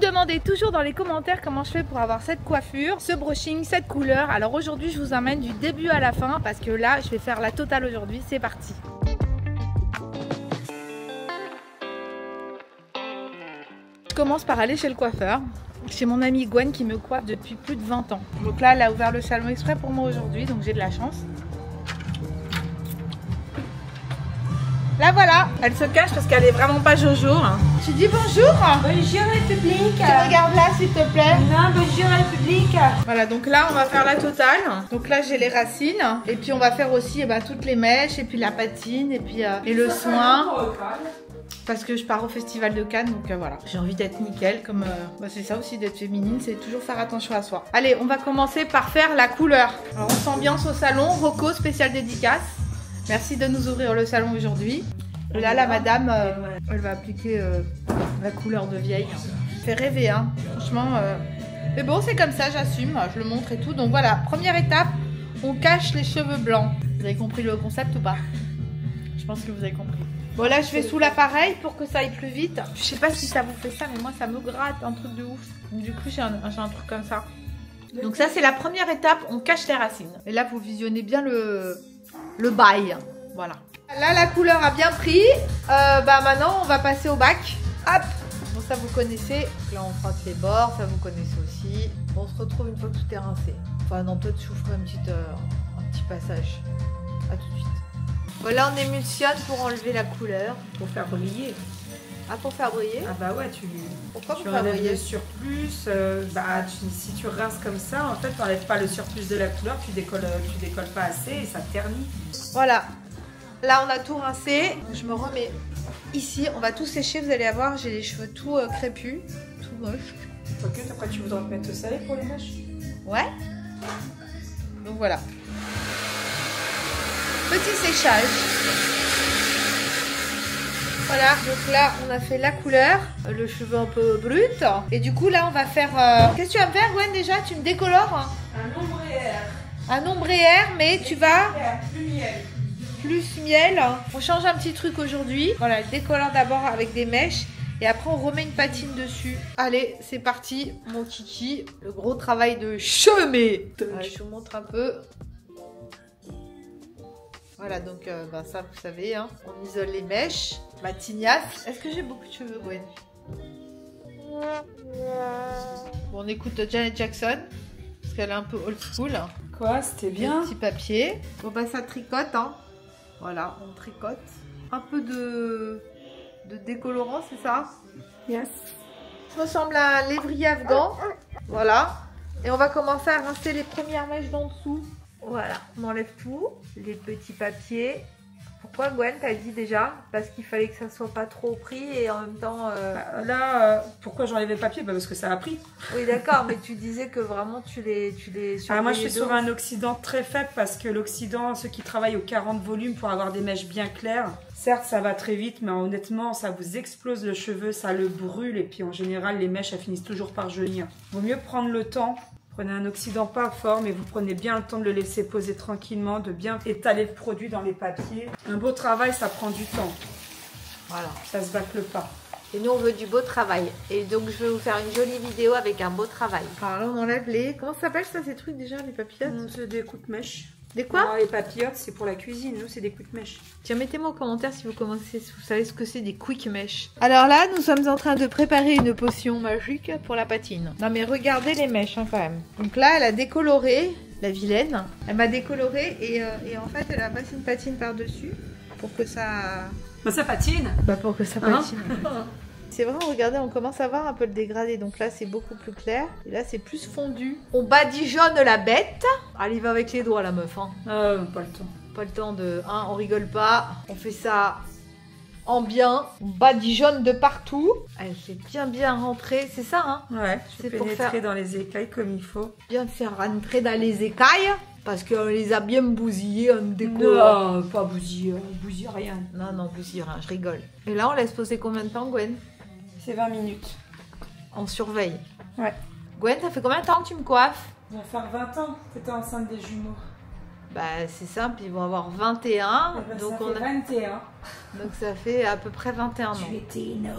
demandez toujours dans les commentaires comment je fais pour avoir cette coiffure, ce brushing, cette couleur. Alors aujourd'hui je vous emmène du début à la fin parce que là je vais faire la totale aujourd'hui, c'est parti. Je commence par aller chez le coiffeur, chez mon amie Gwen qui me coiffe depuis plus de 20 ans. Donc là elle a ouvert le salon exprès pour moi aujourd'hui, donc j'ai de la chance. Là voilà, elle se cache parce qu'elle est vraiment pas Jojo. Tu dis bonjour. Bonjour République. Tu regardes là s'il te plaît. Non, bonjour République. Voilà, donc là on va faire la totale. Donc là j'ai les racines et puis on va faire aussi toutes les mèches et puis la patine et puis et le soin. Parce que je pars au festival de Cannes, donc voilà, j'ai envie d'être nickel, comme c'est ça aussi d'être féminine, c'est toujours faire attention à soi. Allez, on va commencer par faire la couleur. Alors on s'ambiance au salon, Rocco spécial dédicace. Merci de nous ouvrir le salon aujourd'hui. Et là, la madame, elle va appliquer la couleur de vieille. Ça fait rêver, hein, franchement. Mais bon, c'est comme ça, j'assume, je le montre et tout. Donc voilà, première étape, on cache les cheveux blancs. Vous avez compris le concept ou pas? Je pense que vous avez compris. Bon, là, je vais sous l'appareil pour que ça aille plus vite. Je sais pas si ça vous fait ça, mais moi, ça me gratte, un truc de ouf. Donc, du coup, j'ai un truc comme ça. Donc ça, c'est la première étape, on cache les racines. Et là, vous visionnez bien le bail. Voilà. Là, la couleur a bien pris. Maintenant, on va passer au bac. Hop. Bon, ça, vous connaissez. Là, on frotte les bords. Ça, vous connaissez aussi. Bon, on se retrouve une fois que tout est rincé. Enfin, non, peut-être je vous ferai un petit passage. À tout de suite. Voilà, on émulsionne pour enlever la couleur. Pour faire briller. Ah, pour faire briller? Ah bah ouais, Pourquoi tu pour faire enlèves briller le surplus. Si tu rinces comme ça, en fait, tu n'enlèves pas le surplus de la couleur, tu décolles pas assez et ça ternit. Voilà. Là, on a tout rincé. Je me remets ici. On va tout sécher. Vous allez voir, j'ai les cheveux tout crépus, tout moches. Ok, après tu voudras te mettre au soleil pour les mèches? Ouais. Donc voilà. Petit séchage. Voilà, donc là on a fait la couleur, le cheveu un peu brut. Et du coup là on va faire... Qu'est-ce que tu vas me faire Gwen déjà? Tu me décolores? Un ombre et air. Un ombre et air, mais tu vas... Plus miel. Plus miel. On change un petit truc aujourd'hui. Voilà, le décolore d'abord avec des mèches. Et après on remet une patine dessus. Allez, c'est parti mon kiki. Le gros travail de chemin. Je vous montre un peu. Voilà, donc ça vous savez, hein, on isole les mèches. Ma tignasse. Est-ce que j'ai beaucoup de cheveux, Gwen? Bon, on écoute Janet Jackson, parce qu'elle est un peu old school. Quoi, c'était bien. Petit papier. Bon, ça tricote, hein. Voilà, on tricote. Un peu de décolorant, c'est ça? Yes. Ça ressemble à un lévrier afghan. Voilà. Et on va commencer à rincer les premières mèches d'en dessous. Voilà, on enlève tout, les petits papiers. Pourquoi Gwen, t'as dit déjà? Parce qu'il fallait que ça soit pas trop pris et en même temps... Pourquoi j'enlève les papiers? Parce que ça a pris. Oui d'accord, mais tu disais que vraiment tu les moi je suis sur un oxydant très faible parce que l'oxydant, ceux qui travaillent au 40 volumes pour avoir des mèches bien claires, certes ça va très vite, mais honnêtement ça vous explose le cheveu, ça le brûle et puis en général les mèches elles finissent toujours par jaunir. Vaut mieux prendre le temps. Prenez un oxydant pas fort, mais vous prenez bien le temps de le laisser poser tranquillement, de bien étaler le produit dans les papiers. Un beau travail, ça prend du temps. Voilà. Ça se bâcle pas. Et nous, on veut du beau travail. Et donc, je vais vous faire une jolie vidéo avec un beau travail. Alors là, on enlève les... Comment ça s'appelle ça, ces trucs déjà, les papillotes? C'est des coups de mèche. Des quoi? Les papillotes, c'est pour la cuisine. Nous, c'est des coups de mèche. Tiens, mettez-moi en commentaire si vous savez ce que c'est des quick mèches. Alors là, nous sommes en train de préparer une potion magique pour la patine. Non mais regardez les mèches hein, quand même. Donc là, elle a décoloré, la vilaine. Elle m'a décoloré et en fait, elle a passé une patine par-dessus pour que ça... Ça patine. Pour que ça patine. C'est vrai, regardez, on commence à voir un peu le dégradé. Donc là, c'est beaucoup plus clair. Et là, c'est plus fondu. On badigeonne la bête. Elle y va avec les doigts, la meuf. Hein. Pas le temps. Pas le temps de... Hein, on rigole pas. On fait ça en bien. On badigeonne de partout. Elle s'est bien rentrée. C'est ça, hein? Ouais, je pour pénétrer faire... dans les écailles comme il faut. Bien faire rentrer dans les écailles. Parce qu'on les a bien bousillés en déco. Non, pas bousillés. On bousille rien. Non, bousille rien. Je rigole. Et là, on laisse poser combien de temps, Gwen? C'est 20 minutes. On surveille. Ouais. Gwen, ça fait combien de temps que tu me coiffes? Ça va faire 20 ans que tu es enceinte des jumeaux. C'est simple, ils vont avoir 21. Ben donc ça fait 21. Donc ça fait à peu près 21 ans. Tu étais énorme.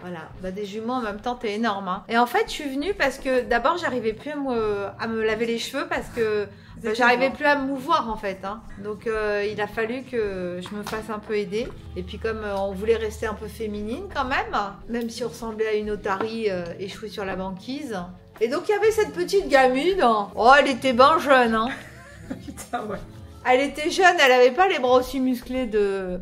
Voilà, bah des jumeaux en même temps, t'es énorme. Hein. Et en fait, je suis venue parce que d'abord, j'arrivais plus à me laver les cheveux parce que j'arrivais plus à me mouvoir en fait. Hein. Donc, il a fallu que je me fasse un peu aider. Et puis, comme on voulait rester un peu féminine quand même si on ressemblait à une otarie échouée sur la banquise. Et donc, il y avait cette petite gamine. Oh, elle était ben jeune. Hein. Putain, ouais. Elle était jeune, elle avait pas les bras aussi musclés de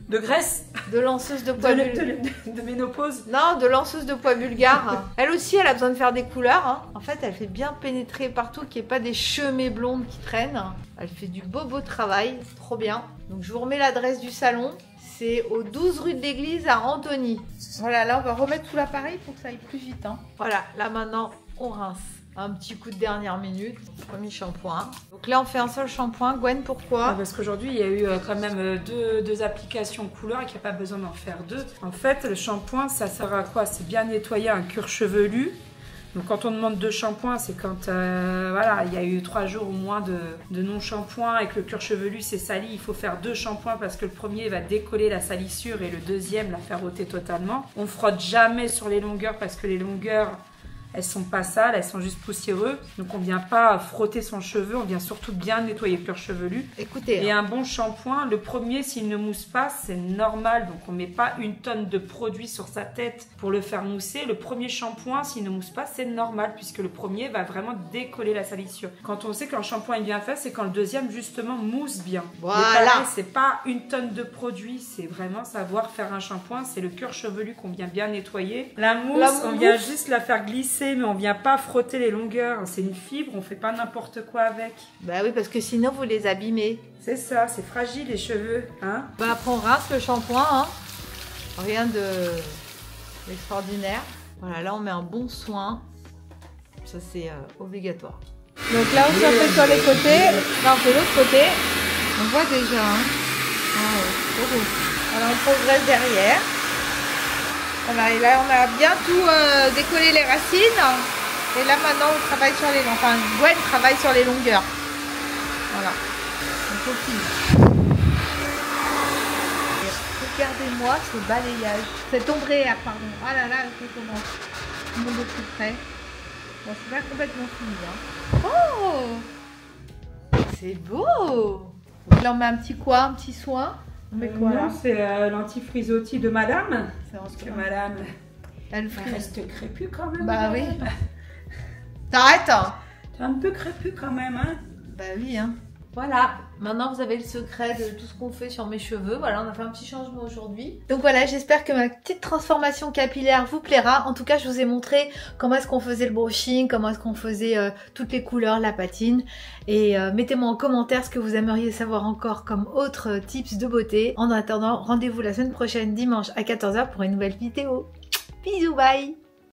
graisse, de lanceuse de poids de ménopause. Non, de lanceuse de poids bulgare. Elle aussi, elle a besoin de faire des couleurs. Hein. En fait, elle fait bien pénétrer partout, qu'il n'y ait pas des chemins blondes qui traînent. Elle fait du beau travail, trop bien. Donc, je vous remets l'adresse du salon. C'est au 12 rue de l'Église à Antony. Voilà, là, on va remettre tout l'appareil pour que ça aille plus vite. Hein. Voilà, là maintenant, on rince. Un petit coup de dernière minute, premier shampoing. Donc là, on fait un seul shampoing. Gwen, pourquoi? Parce qu'aujourd'hui, il y a eu quand même deux applications couleurs et qu'il n'y a pas besoin d'en faire deux. En fait, le shampoing, ça sert à quoi? C'est bien nettoyer un cuir chevelu. Donc quand on demande 2 shampoings, c'est quand voilà, il y a eu 3 jours ou moins de non-shampoing et que le cuir chevelu s'est sali. Il faut faire 2 shampoings parce que le premier va décoller la salissure et le deuxième la faire ôter totalement. On frotte jamais sur les longueurs parce que les longueurs, elles sont pas sales, elles sont juste poussiéreuses. Donc on vient pas frotter son cheveu, on vient surtout bien nettoyer le cuir chevelu. Écoutez, et un bon shampoing, le premier s'il ne mousse pas, c'est normal. Donc on met pas 1 tonne de produit sur sa tête pour le faire mousser. Le premier shampoing, s'il ne mousse pas, c'est normal puisque le premier va vraiment décoller la salissure. Quand on sait qu'un shampoing est bien fait, c'est quand le deuxième justement mousse bien. Voilà. C'est pas 1 tonne de produit, c'est vraiment savoir faire un shampoing. C'est le cuir chevelu qu'on vient bien nettoyer. La mousse, on vient juste la faire glisser. Mais on vient pas frotter les longueurs, c'est une fibre, on fait pas n'importe quoi avec. Bah oui, parce que sinon vous les abîmez. C'est ça, c'est fragile les cheveux, hein. Bah après on rince le shampoing, hein. Rien d'extraordinaire. Voilà, là on met un bon soin, ça c'est obligatoire. Donc là on s'en fait sur les côtés, là on fait l'autre côté, on voit déjà, hein. Ah ouais, trop beau. Alors on progresse derrière. Voilà, et là on a bien tout décollé les racines. Et là maintenant on travaille sur les longueurs. Enfin, Gwen travaille sur les longueurs. Voilà. Donc on finit. Regardez-moi ce balayage. Cet ombré, pardon. Ah là là, je commence. Je monte de plus près. Bon, c'est pas complètement fini. Hein. Oh! C'est beau! Donc là on met un petit quoi? Un petit soin? On met quoi là? C'est l'antifrisottis de madame. Parce que madame, elle reste crépue quand même. Bah oui. T'arrêtes hein. T'es un peu crépue quand même, hein. Bah oui, hein. Voilà, maintenant vous avez le secret de tout ce qu'on fait sur mes cheveux. Voilà, on a fait un petit changement aujourd'hui. Donc voilà, j'espère que ma petite transformation capillaire vous plaira. En tout cas, je vous ai montré comment est-ce qu'on faisait le brushing, comment est-ce qu'on faisait toutes les couleurs, la patine. Et mettez-moi en commentaire ce que vous aimeriez savoir encore comme autres tips de beauté. En attendant, rendez-vous la semaine prochaine, dimanche à 14 h pour une nouvelle vidéo. Bisous, bye!